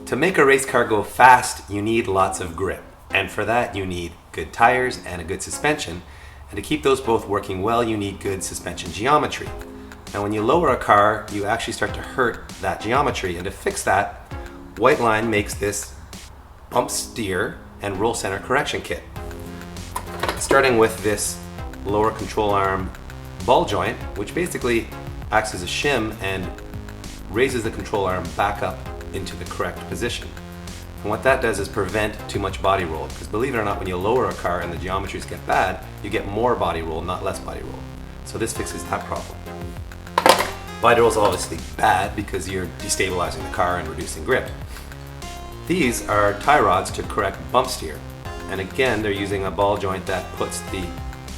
To make a race car go fast, you need lots of grip. And for that, you need good tires and a good suspension. And to keep those both working well, you need good suspension geometry. Now, when you lower a car, you actually start to hurt that geometry. And to fix that, Whiteline makes this bump steer and roll center correction kit. Starting with this lower control arm ball joint, which basically acts as a shim and raises the control arm back up into the correct position. And what that does is prevent too much body roll, because believe it or not, when you lower a car and the geometries get bad, you get more body roll, not less body roll. So this fixes that problem. Body roll is obviously bad because you're destabilizing the car and reducing grip. These are tie rods to correct bump steer. And again, they're using a ball joint that puts the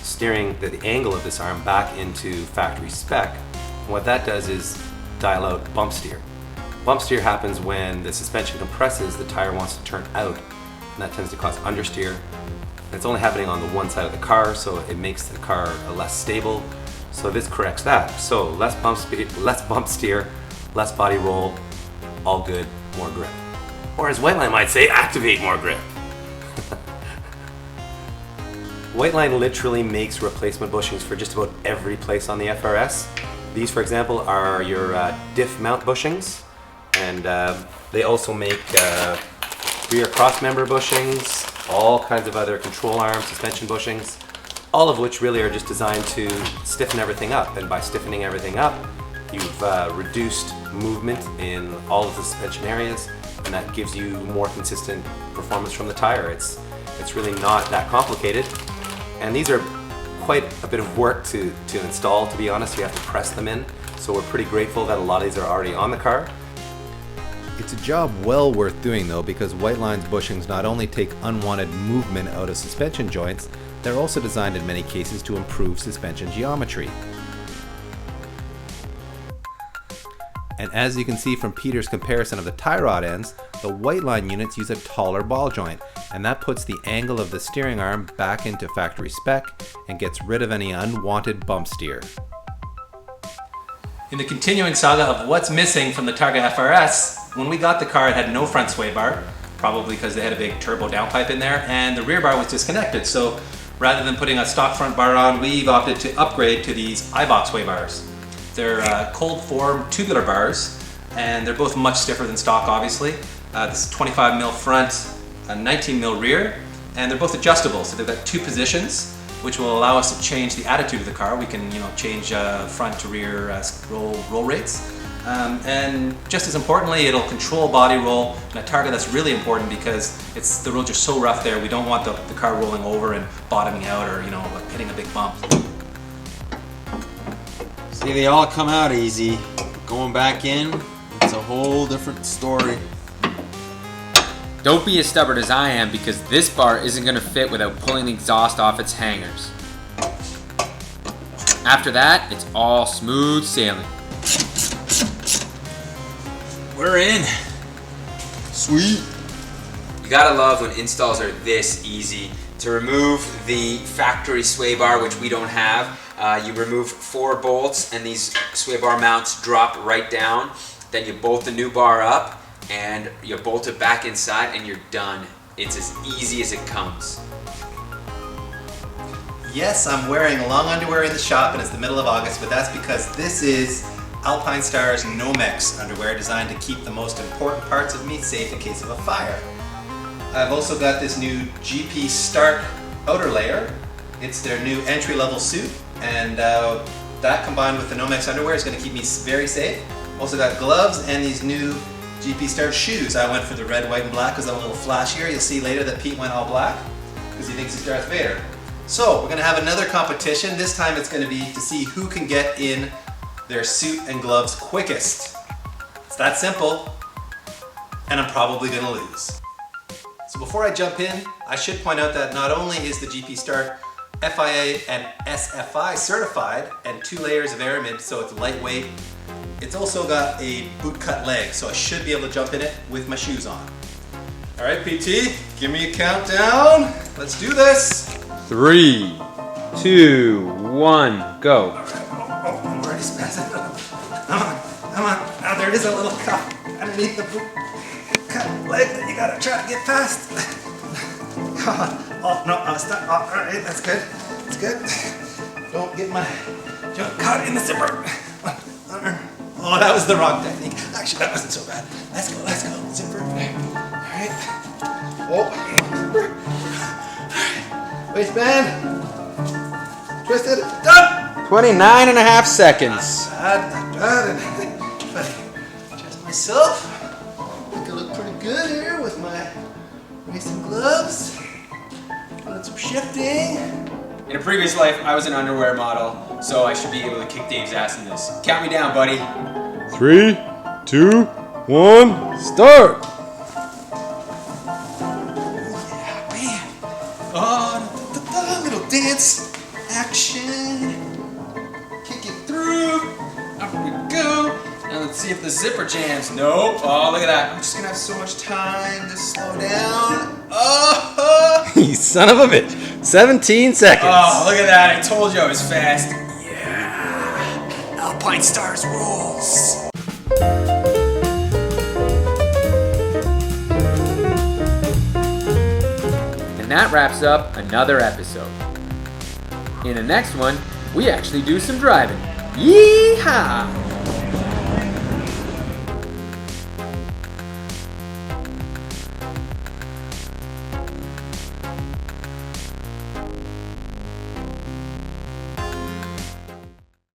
steering, the angle of this arm back into factory spec. And what that does is dial out bump steer. Bump steer happens when the suspension compresses, the tire wants to turn out, and that tends to cause understeer. And it's only happening on the one side of the car, so it makes the car less stable. So this corrects that. So less bump steer, less body roll, all good, more grip. Or as Whiteline might say, activate more grip. Whiteline literally makes replacement bushings for just about every place on the FRS. These, for example, are your diff mount bushings, and they also make rear cross member bushings, all kinds of other control arm, suspension bushings, all of which really are just designed to stiffen everything up. And by stiffening everything up, you've reduced movement in all of the suspension areas, and that gives you more consistent performance from the tire. It's really not that complicated, and these are quite a bit of work to install, to be honest. You have to press them in, so we're pretty grateful that a lot of these are already on the car. It's a job well worth doing though, because Whiteline's bushings not only take unwanted movement out of suspension joints, they're also designed in many cases to improve suspension geometry. And as you can see from Peter's comparison of the tie rod ends, the Whiteline units use a taller ball joint, and that puts the angle of the steering arm back into factory spec and gets rid of any unwanted bump steer. In the continuing saga of what's missing from the Targa FRS, when we got the car it had no front sway bar, probably because they had a big turbo downpipe in there, and the rear bar was disconnected. So rather than putting a stock front bar on, we've opted to upgrade to these Eibach Sway Bars. They're cold form tubular bars, and they're both much stiffer than stock, obviously. This is 25mm front, 19mm rear, and they're both adjustable. So they've got two positions, which will allow us to change the attitude of the car. We can, change front to rear roll rates. And just as importantly, it'll control body roll. And at Targa, that's really important because the roads are so rough there. We don't want the car rolling over and bottoming out or hitting a big bump. See, they all come out easy. Going back in, it's a whole different story. Don't be as stubborn as I am, because this bar isn't going to fit without pulling the exhaust off its hangers. After that, it's all smooth sailing. We're in. Sweet. You gotta love when installs are this easy. To remove the factory sway bar, which we don't have, you remove 4 bolts and these sway bar mounts drop right down. Then you bolt the new bar up and you bolt it back inside and you're done. It's as easy as it comes. Yes, I'm wearing long underwear in the shop and it's the middle of August, but that's because this is Alpinestars Nomex underwear designed to keep the most important parts of me safe in case of a fire. I've also got this new GP Start outer layer. It's their new entry-level suit, and that combined with the Nomex underwear is going to keep me very safe. Also got gloves and these new GP Start shoes. I went for the red, white, and black because I'm a little flashier. You'll see later that Pete went all black because he thinks he's Darth Vader. So we're going to have another competition. This time it's going to be to see who can get in their suit and gloves quickest. It's that simple, and I'm probably going to lose. So before I jump in, I should point out that not only is the GP Start FIA and SFI certified and 2 layers of aramid, so it's lightweight, it's also got a boot cut leg, so I should be able to jump in it with my shoes on. All right, PT, give me a countdown. Let's do this. 3, 2, 1, go. All right, I'm already spazzing. Come on. Oh, there is a little cup underneath the boot. leg that you gotta try to get past. Come on. Oh, no, I was stuck. Oh, all right, that's good. That's good. Don't get my junk caught in the zipper. Oh, that was the wrong technique. Actually, that wasn't so bad. Let's go. Zipper. All right. Oh, zipper. Waistband. Twisted. Done. 29 and a half seconds. Not bad. But adjust myself. I think I look pretty good here with my racing gloves. Doing some shifting. In a previous life, I was an underwear model, so I should be able to kick Dave's ass in this. Count me down, buddy. 3, 2, 1, start. Man. Oh, little dance action. Kick it through. Up we go. Now let's see if the zipper jams. Nope. Oh, look at that. I'm just gonna have so much time to slow down. Oh! You son of a bitch. 17 seconds. Oh, look at that. I told you I was fast. Yeah! Alpinestars rules! And that wraps up another episode. In the next one, we actually do some driving. Yeehaw!